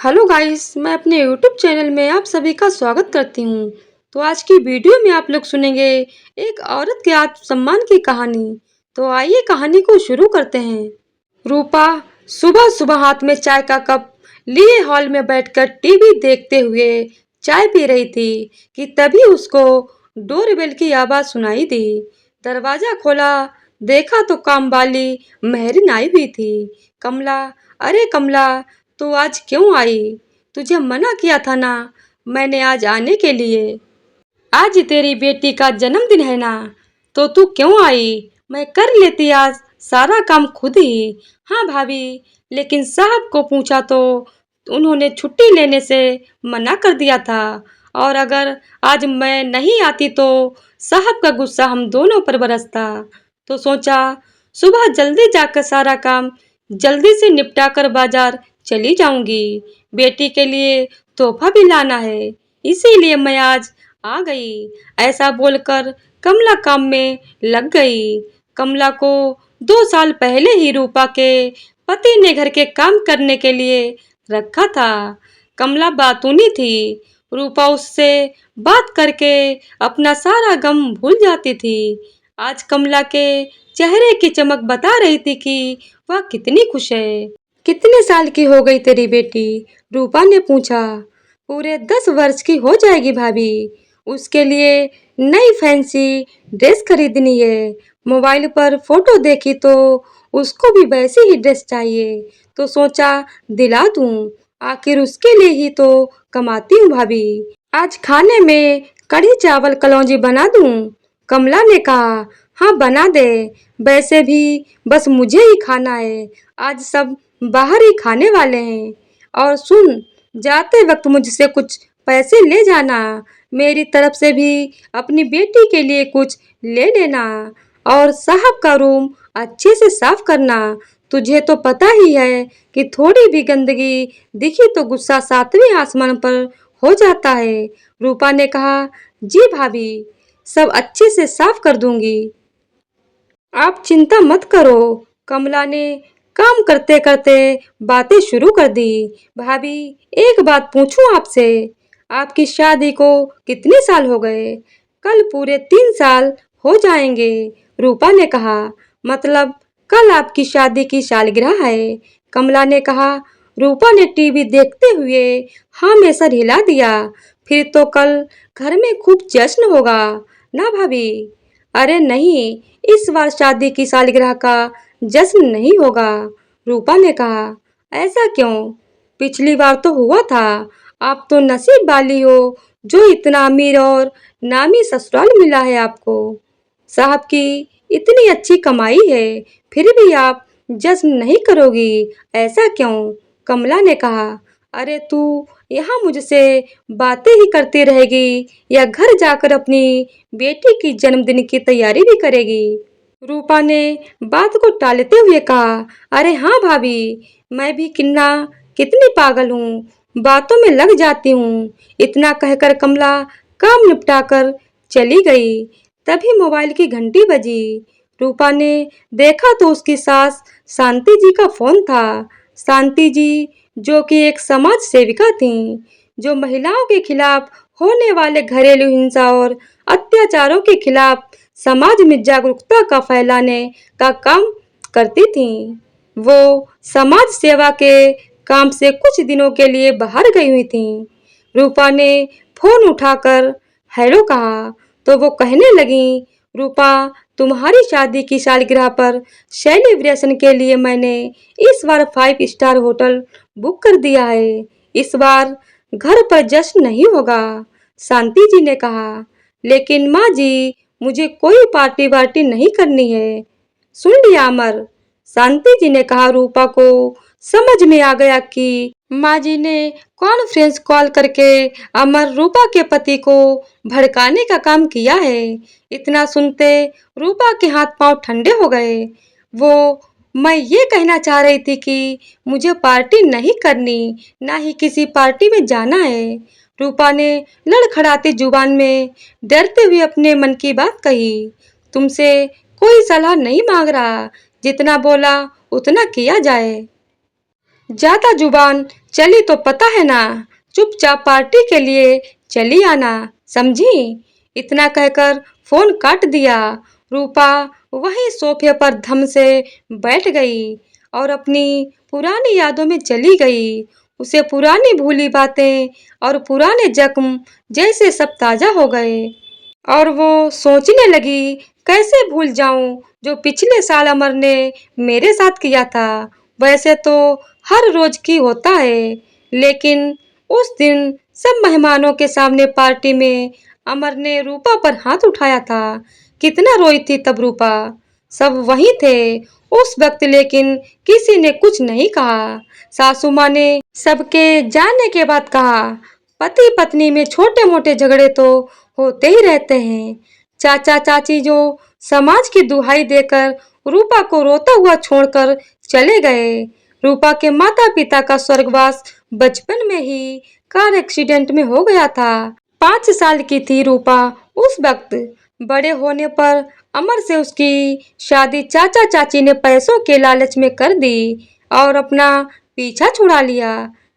Hello guys, मैं अपने YouTube channel में आप सभी का स्वागत करती हूँ। तो आज की वीडियो में आप लोग सुनेंगे एक औरत के आत्मसम्मान की कहानी। तो आइए कहानी को शुरू करते हैं। रूपा सुबह सुबह हाथ में चाय का कप लिए हॉल में बैठकर टीवी देखते हुए चाय पी रही थी कि तभी उसको डोरबेल की आवाज सुनाई दी। दरवाजा खोला, देखा तो कामवाली मेहरिन आई हुई थी। कमला, अरे कमला, तू आज क्यों आई? तुझे मना किया था ना मैंने आज आने के लिए। आज तेरी बेटी का जन्मदिन है ना, तो तू क्यों आई? मैं कर लेती आज सारा काम खुद ही। हाँ भाभी, लेकिन साहब को पूछा तो उन्होंने छुट्टी लेने से मना कर दिया था। और अगर आज मैं नहीं आती तो साहब का गुस्सा हम दोनों पर बरसता। तो सोचा सुबह जल्दी जाकर सारा काम जल्दी से निपटा कर बाजार चली जाऊंगी। बेटी के लिए तोहफा भी लाना है, इसीलिए मैं आज आ गई। ऐसा बोलकर कमला काम में लग गई। कमला को 2 साल पहले ही रूपा के पति ने घर के काम करने के लिए रखा था। कमला बातूनी थी। रूपा उससे बात करके अपना सारा गम भूल जाती थी। आज कमला के चेहरे की चमक बता रही थी कि वह कितनी खुश है। कितने साल की हो गई तेरी बेटी? रूपा ने पूछा। पूरे 10 वर्ष की हो जाएगी भाभी। उसके लिए नई फैंसी ड्रेस खरीदनी है। मोबाइल पर फोटो देखी तो उसको भी वैसी ही ड्रेस चाहिए, तो सोचा दिला दूं। आखिर उसके लिए ही तो कमाती हूँ भाभी। आज खाने में कढ़ी चावल कलौंजी बना दूं? कमला ने कहा। हाँ बना दे, वैसे भी बस मुझे ही खाना है। आज सब बाहर ही खाने वाले हैं। और सुन, जाते वक्त मुझसे कुछ पैसे ले जाना। मेरी तरफ से भी अपनी बेटी के लिए कुछ ले लेना। और साहब का रूम अच्छे से साफ करना। तुझे तो पता ही है कि थोड़ी भी गंदगी दिखी तो गुस्सा 7वें आसमान पर हो जाता है। रूपा ने कहा, जी भाभी, सब अच्छे से साफ कर दूंगी। आप चिंता मत करो। कमला ने काम करते करते बातें शुरू कर दी। भाभी, एक बात पूछूं आपसे? आपकी शादी को कितने साल हो गए? कल पूरे 3 साल हो जाएंगे। रूपा ने कहा। मतलब कल आपकी शादी की सालगिरह है? कमला ने कहा। रूपा ने टीवी देखते हुए हाँ में सर हिला दिया। फिर तो कल घर में खूब जश्न होगा ना भाभी? अरे नहीं, इस बार शादी की सालगिरह का जश्न नहीं होगा। रूपा ने कहा। ऐसा क्यों? पिछली बार तो हुआ था। आप तो नसीब वाली हो जो इतना अमीर और नामी ससुराल मिला है आपको। साहब की इतनी अच्छी कमाई है, फिर भी आप जश्न नहीं करोगी, ऐसा क्यों? कमला ने कहा। अरे तू यहाँ मुझसे बातें ही करती रहेगी या घर जाकर अपनी बेटी की जन्मदिन की तैयारी भी करेगी? रूपा ने बात को टालते हुए कहा। अरे हाँ भाभी, मैं भी कितनी पागल हूँ, बातों में लग जाती हूँ। इतना कहकर कमला काम निपटाकर चली गई। तभी मोबाइल की घंटी बजी। रूपा ने देखा तो उसकी सास शांति जी का फोन था। शांति जी जो कि एक समाज सेविका थीं, जो महिलाओं के खिलाफ होने वाले घरेलू हिंसा और अत्याचारों के खिलाफ समाज में जागरूकता का फैलाने का काम करती थीं। वो समाज सेवा के काम से कुछ दिनों के लिए बाहर गई हुई थीं। रूपा ने फोन उठाकर हेलो कहा तो वो कहने लगी, रूपा, तुम्हारी शादी की सालगिरह पर सेलिब्रेशन के लिए मैंने इस बार 5 स्टार होटल बुक कर दिया है। इस बार घर पर जश्न नहीं होगा। शांति जी ने कहा। लेकिन माँ जी, मुझे कोई पार्टी वार्टी नहीं करनी है। सुन लिया अमर? शांति जी ने कहा। रूपा को समझ में आ गया कि माँ जी ने कॉन्फ्रेंस कॉल करके अमर रूपा के पति को भड़काने का काम किया है। इतना सुनते रूपा के हाथ पांव ठंडे हो गए। मैं ये कहना चाह रही थी कि मुझे पार्टी नहीं करनी, ना ही किसी पार्टी में जाना है। रूपा ने लड़खड़ाती जुबान में डरते हुए अपने मन की बात कही। तुमसे कोई सलाह नहीं मांग रहा, जितना बोला उतना किया जाए। ज्यादा जुबान चली तो पता है ना, चुपचाप पार्टी के लिए चली आना, समझी? इतना कहकर फोन काट दिया। रूपा वहीं सोफे पर धम से बैठ गई और अपनी पुरानी यादों में चली गई। उसे पुरानी भूली बातें और पुराने जख्म जैसे सब ताजा हो गए और वो सोचने लगी, कैसे भूल जाऊं जो पिछले साल अमर ने मेरे साथ किया था। वैसे तो हर रोज की होता है, लेकिन उस दिन सब मेहमानों के सामने पार्टी में अमर ने रूपा पर हाथ उठाया था। कितना रोई थी तब रूपा। सब वहीं थे उस वक्त, लेकिन किसी ने कुछ नहीं कहा। सासू माँ ने सबके जाने के बाद कहा, पति पत्नी में छोटे मोटे झगड़े तो होते ही रहते हैं। चाचा चाची जो समाज की दुहाई देकर रूपा को रोता हुआ छोड़कर चले गए। रूपा के माता पिता का स्वर्गवास बचपन में ही कार एक्सीडेंट में हो गया था। 5 साल की थी रूपा उस वक्त। बड़े होने पर अमर से उसकी शादी चाचा चाची ने पैसों के लालच में कर दी और अपना पीछा छुड़ा लिया।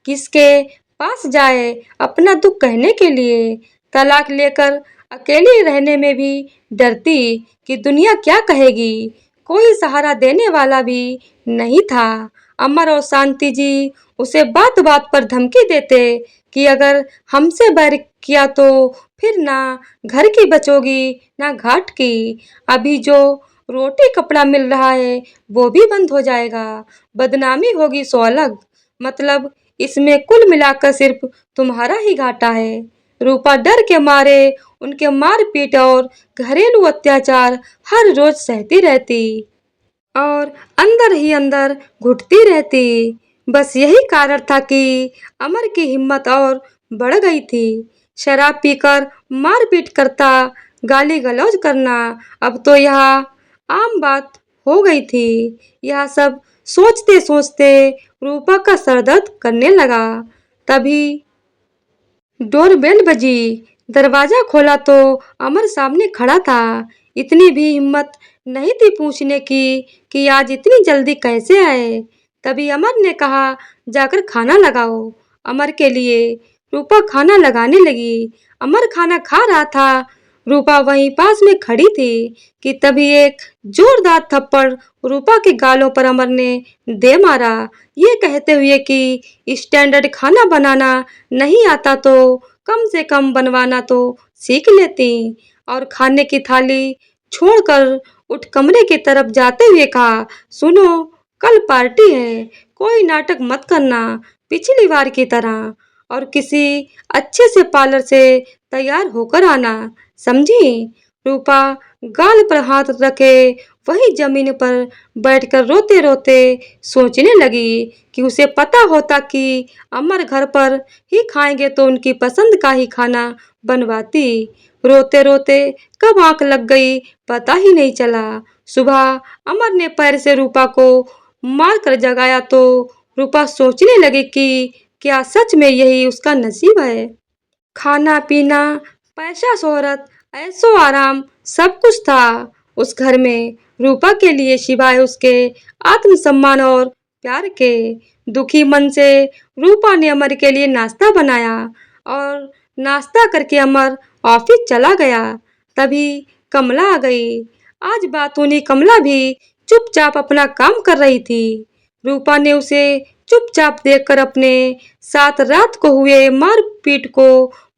किसके पास जाए अपना दुख कहने के लिए। तलाक लेकर अकेली रहने में भी डरती कि दुनिया क्या कहेगी। कोई सहारा देने वाला भी नहीं था। अमर और शांति जी उसे बात बात पर धमकी देते कि अगर हमसे बैर किया तो फिर ना घर की बचोगी ना घाट की। अभी जो रोटी कपड़ा मिल रहा है वो भी बंद हो जाएगा। बदनामी होगी सो अलग। मतलब इसमें कुल मिलाकर सिर्फ तुम्हारा ही घाटा है। रूपा डर के मारे उनके मारपीट और घरेलू अत्याचार हर रोज सहती रहती और अंदर ही अंदर घुटती रहती। बस यही कारण था कि अमर की हिम्मत और बढ़ गई थी। शराब पीकर मारपीट करता, गाली गलौज करना, अब तो यह आम बात हो गई थी। यह सब सोचते सोचते रूपा का सर दर्द करने लगा। तभी डोरबेल बजी। दरवाजा खोला तो अमर सामने खड़ा था। इतनी भी हिम्मत नहीं थी पूछने की कि आज इतनी जल्दी कैसे आए। तभी अमर ने कहा, जाकर खाना लगाओ अमर के लिए। रूपा खाना लगाने लगी। अमर खाना खा रहा था। रूपा वहीं पास में खड़ी थी कि तभी एक जोरदार थप्पड़ रूपा के गालों पर अमर ने दे मारा, ये कहते हुए कि स्टैंडर्ड खाना बनाना नहीं आता तो कम से कम बनवाना तो सीख लेती। और खाने की थाली छोड़कर उठ कमरे की तरफ जाते हुए कहा, सुनो, कल पार्टी है, कोई नाटक मत करना पिछली बार की तरह, और किसी अच्छे से पार्लर से तैयार होकर आना, समझी? रूपा गाल पर हाथ रखे वही जमीन पर बैठकर रोते रोते सोचने लगी कि उसे पता होता कि अमर घर पर ही खाएंगे तो उनकी पसंद का ही खाना बनवाती। रोते रोते कब आंख लग गई पता ही नहीं चला। सुबह अमर ने पैर से रूपा को मार कर जगाया तो रूपा सोचने लगी कि क्या सच में यही उसका नसीब है। खाना पीना, पैसा शोहरत, ऐशो आराम सब कुछ था उस घर में रूपा के लिए, सिवाय उसके आत्मसम्मान और प्यार के। दुखी मन से रूपा ने अमर के लिए नाश्ता बनाया और नाश्ता करके अमर ऑफिस चला गया। तभी कमला आ गई। आज बातूनी कमला भी चुपचाप अपना काम कर रही थी। रूपा ने उसे चुपचाप देखकर अपने साथ रात को हुए मारपीट को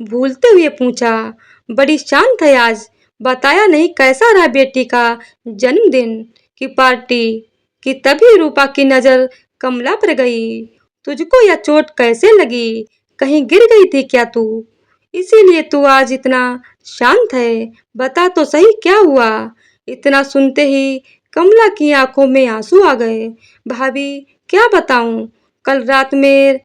भूलते हुए पूछा, बड़ी शांत है आज, बताया नहीं कैसा रहा बेटी का जन्मदिन की पार्टी। कि तभी रूपा की नजर कमला पर गई। तुझको यह चोट कैसे लगी? कहीं गिर गई थी क्या तू? इसीलिए तू आज इतना शांत है। बता तो सही क्या हुआ? इतना सुनते ही कमला की आंखों में आंसू आ गए। भाभी क्या बताऊं, कल रात में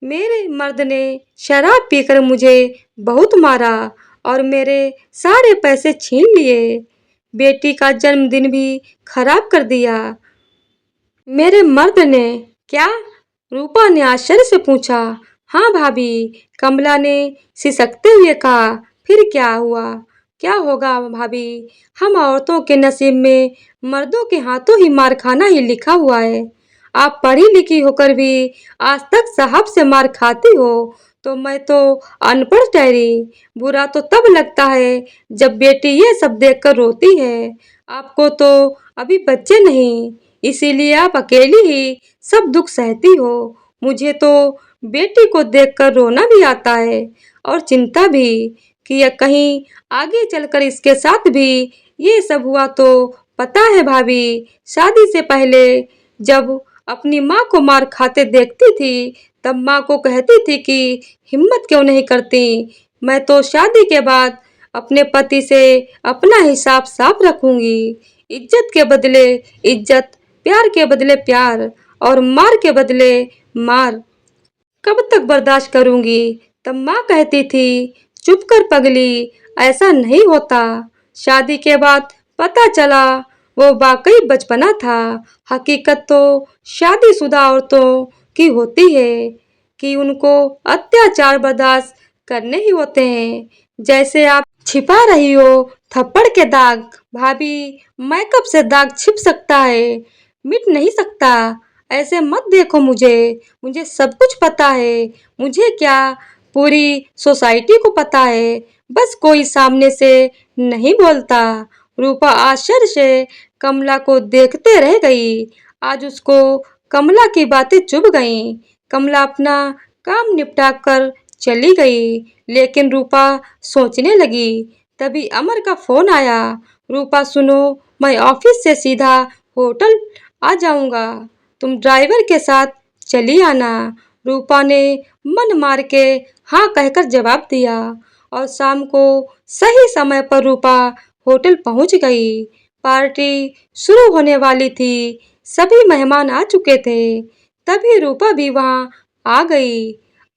मेरे मर्द ने शराब पीकर मुझे बहुत मारा और मेरे सारे पैसे छीन लिए। बेटी का जन्मदिन भी खराब कर दिया। मेरे मर्द ने? क्या? रूपा ने आश्चर्य से पूछा। हाँ भाभी, कमला ने सिसकते हुए कहा। फिर क्या हुआ? क्या होगा भाभी, हम औरतों के नसीब में मर्दों के हाथों ही मार खाना ही लिखा हुआ है। आप पढ़ी लिखी होकर भी आज तक साहब से मार खाती हो, तो मैं तो अनपढ़ ठहरी। बुरा तो तब लगता है जब बेटी ये सब देखकर रोती है। आपको तो अभी बच्चे नहीं, इसीलिए आप अकेली ही सब दुख सहती हो। मुझे तो बेटी को देखकर रोना भी आता है और चिंता भी कि यह कहीं आगे चलकर इसके साथ भी ये सब हुआ तो। पता है भाभी, शादी से पहले जब अपनी माँ को मार खाते देखती थी तब माँ को कहती थी कि हिम्मत क्यों नहीं करती। मैं तो शादी के बाद अपने पति से अपना हिसाब साफ रखूंगी। इज्जत के बदले इज्जत, प्यार के बदले प्यार और मार के बदले मार कब तक बर्दाश्त करूंगी। तब माँ कहती थी, चुप कर पगली, ऐसा नहीं होता। शादी के बाद पता चला वो वाकई बचपना था। हकीकत तो शादीशुदा औरतों की होती है कि उनको अत्याचार बर्दाश्त करने ही होते हैं। जैसे आप छिपा रही हो थप्पड़ के दाग। भाभी, मेकअप से दाग छिप सकता है, मिट नहीं सकता। ऐसे मत देखो मुझे, मुझे सब कुछ पता है। मुझे क्या, पूरी सोसाइटी को पता है, बस कोई सामने से नहीं बोलता। रूपा आश्चर्य से कमला को देखते रह गई। आज उसको कमला की बातें चुभ गईं। कमला अपना काम निपटा कर चली गई, लेकिन रूपा सोचने लगी। तभी अमर का फोन आया। रूपा सुनो, मैं ऑफिस से सीधा होटल आ जाऊंगा, तुम ड्राइवर के साथ चली आना। रूपा ने मन मार के हाँ कहकर जवाब दिया और शाम को सही समय पर रूपा होटल पहुंच गई। पार्टी शुरू होने वाली थी, सभी मेहमान आ चुके थे। तभी रूपा भी वहां आ गई।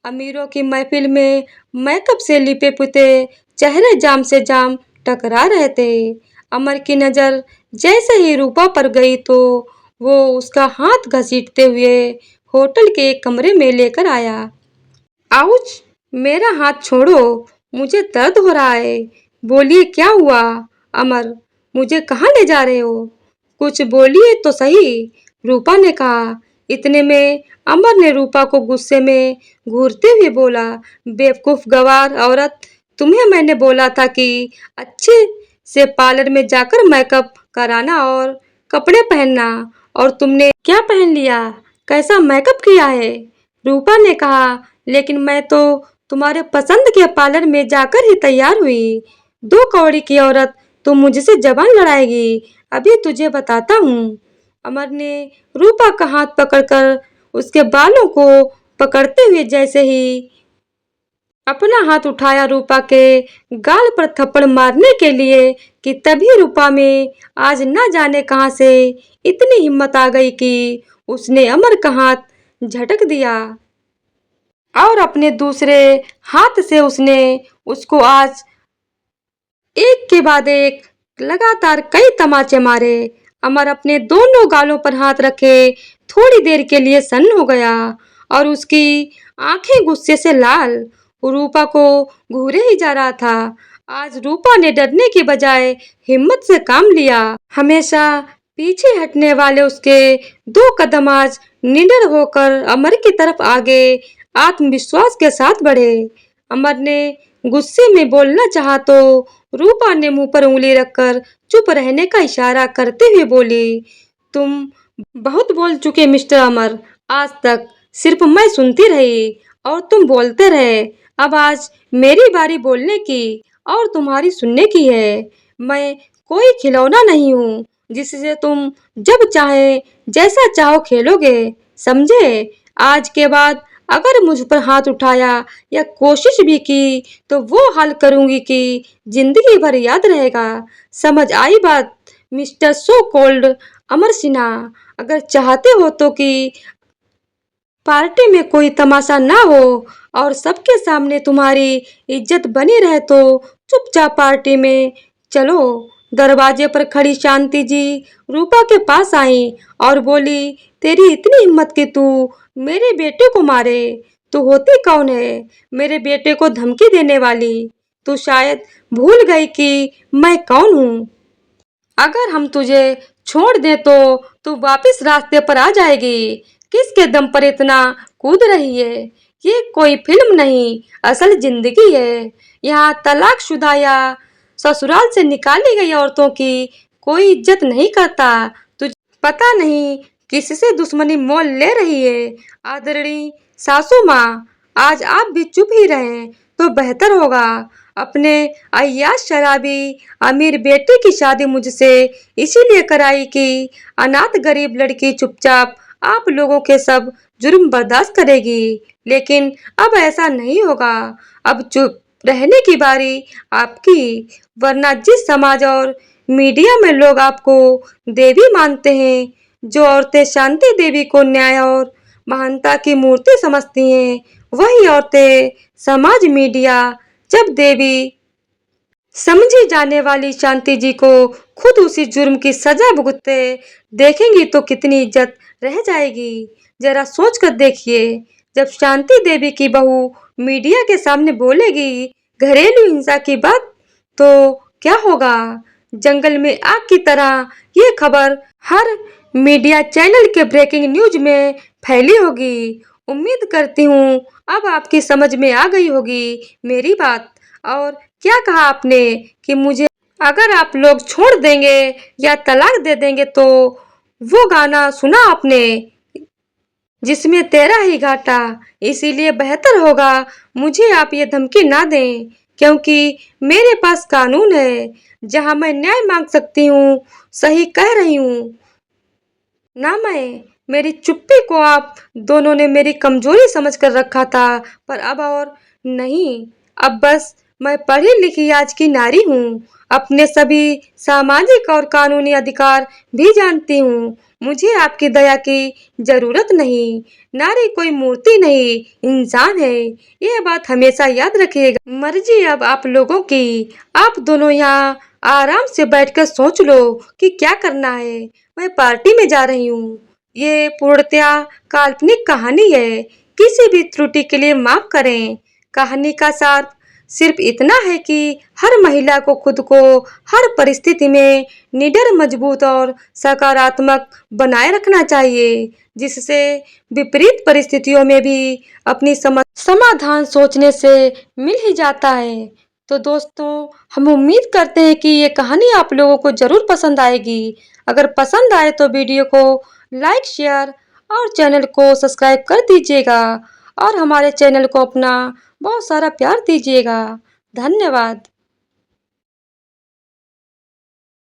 अमीरों की महफिल में मेकअप से लिपे पुते चेहरे जाम से जाम टकरा रहे थे। अमर की नजर जैसे ही रूपा पर गई तो वो उसका हाथ घसीटते हुए होटल के एक कमरे में लेकर आया। आउच! मेरा हाथ छोड़ो, मुझे दर्द हो रहा है। बोलिए क्या हुआ? अमर, मुझे कहाँ ले जा रहे हो? कुछ बोलिए तो सही, रूपा ने कहा। इतने में अमर ने रूपा को गुस्से में घूरते हुए बोला, बेवकूफ गंवार औरत, तुम्हें मैंने बोला था कि अच्छे से पार्लर में जाकर मेकअप कराना और कपड़े पहनना, और तुमने क्या पहन लिया? कैसा मेकअप किया है? रूपा ने कहा, लेकिन मैं तो तुम्हारे पसंद के पार्लर में जाकर ही तैयार हुई। दो कौड़ी की औरत, तुम मुझसे जबान लड़ाएगी? अभी तुझे बताता हूँ। अमर ने रूपा का हाथ पकड़कर उसके बालों को पकड़ते हुए जैसे ही अपना हाथ उठाया रूपा के गाल पर थप्पड़ मारने के लिए कि तभी रूपा में आज न जाने कहां से इतनी हिम्मत आ गई कि उसने अमर का हाथ झटक दिया और अपने दूसरे हाथ से उसने उसको आज एक के बाद एक लगातार कई तमाचे मारे। अमर अपने दोनों गालों पर हाथ रखे थोड़ी देर के लिए सन्न हो गया और उसकी आंखें गुस्से से लाल। रूपा को घूरे ही जा रहा था। आज रूपा ने डरने की बजाय हिम्मत से काम लिया। हमेशा पीछे हटने वाले उसके दो कदम आज निडर होकर अमर की तरफ आगे आत्मविश्वास के साथ बढ़े। अमर ने गुस्से में बोलना चाहा तो रूपा ने मुंह पर उंगली रखकर चुप रहने का इशारा करते हुए बोली, तुम बहुत बोल चुके मिस्टर अमर। आज तक सिर्फ मैं सुनती रही और तुम बोलते रहे। अब आज मेरी बारी बोलने की और तुम्हारी सुनने की है। मैं कोई खिलौना नहीं हूँ जिससे तुम जब चाहे जैसा चाहो खेलोगे, समझे? आज के बाद अगर मुझ पर हाथ उठाया या कोशिश भी की तो वो हाल करूंगी कि जिंदगी भर याद रहेगा। समझ आई बात मिस्टर सो कोल्ड अमर सिन्हा? अगर चाहते हो तो कि पार्टी में कोई तमाशा ना हो और सबके सामने तुम्हारी इज्जत बनी रहे तो चुपचाप पार्टी में चलो। दरवाजे पर खड़ी शांति जी रूपा के पास आई और बोली, तेरी इतनी हिम्मत कि तू मेरे बेटे को मारे? तू होती कौन है मेरे बेटे को धमकी देने वाली? तू शायद भूल गई कि मैं कौन हूँ। अगर हम तुझे छोड़ दे तो वापस रास्ते पर आ जाएगी। किसके दम पर इतना कूद रही है? ये कोई फिल्म नहीं, असल जिंदगी है। यहाँ तलाकशुदा या ससुराल से निकाली गई औरतों की कोई इज्जत नहीं करता। तुझे पता नहीं किससे दुश्मनी मोल ले रही है। आदरणीय सासू माँ, आज आप भी चुप ही रहें तो बेहतर होगा। अपने अय्याश शराबी अमीर बेटे की शादी मुझसे इसीलिए कराई कि अनाथ गरीब लड़की चुपचाप आप लोगों के सब जुर्म बर्दाश्त करेगी। लेकिन अब ऐसा नहीं होगा। अब चुप रहने की बारी आपकी, वरना जिस समाज और मीडिया में लोग आपको देवी मानते हैं, जो औरतें शांति देवी को न्याय और महानता की मूर्ति समझती हैं, वही औरतें समाज मीडिया जब देवी समझी जाने वाली शांति जी को खुद उसी जुर्म की सजा भुगतते देखेंगी तो कितनी इज्जत रह जाएगी। जरा सोच कर देखिए, जब शांति देवी की बहू मीडिया के सामने बोलेगी घरेलू हिंसा की बात तो क्या होगा? जंगल में आग की तरह ये खबर हर मीडिया चैनल के ब्रेकिंग न्यूज में फैली होगी। उम्मीद करती हूँ अब आपकी समझ में आ गई होगी मेरी बात। और क्या कहा आपने कि मुझे अगर आप लोग छोड़ देंगे या तलाक दे देंगे तो वो गाना सुना आपने जिसमें तेरा ही घाटा। इसीलिए बेहतर होगा मुझे आप ये धमकी ना दें, क्योंकि मेरे पास कानून है जहां मैं न्याय मांग सकती हूँ। सही कह रही हूँ ना मैं? मेरी चुप्पी को आप दोनों ने मेरी कमजोरी समझ कर रखा था, पर अब और नहीं। अब बस मैं पढ़ी लिखी आज की नारी हूँ, अपने सभी सामाजिक और कानूनी अधिकार भी जानती हूँ। मुझे आपकी दया की जरूरत नहीं। नारी कोई मूर्ति नहीं, इंसान है। ये बात हमेशा याद रखिएगा। मर्जी अब आप लोगों की। आप दोनों यहाँ आराम से बैठकर सोच लो कि क्या करना है। मैं पार्टी में जा रही हूँ। ये पूर्णतया काल्पनिक कहानी है, किसी भी त्रुटि के लिए माफ करें। कहानी का सार सिर्फ इतना है कि हर महिला को खुद को हर परिस्थिति में निडर, मजबूत और सकारात्मक बनाए रखना चाहिए, जिससे विपरीत परिस्थितियों में भी अपनी समाधान सोचने से मिल ही जाता है। तो दोस्तों, हम उम्मीद करते हैं कि ये कहानी आप लोगों को जरूर पसंद आएगी। अगर पसंद आए तो वीडियो को लाइक, शेयर और चैनल को सब्सक्राइब कर दीजिएगा और हमारे चैनल को अपना बहुत सारा प्यार दीजिएगा। धन्यवाद।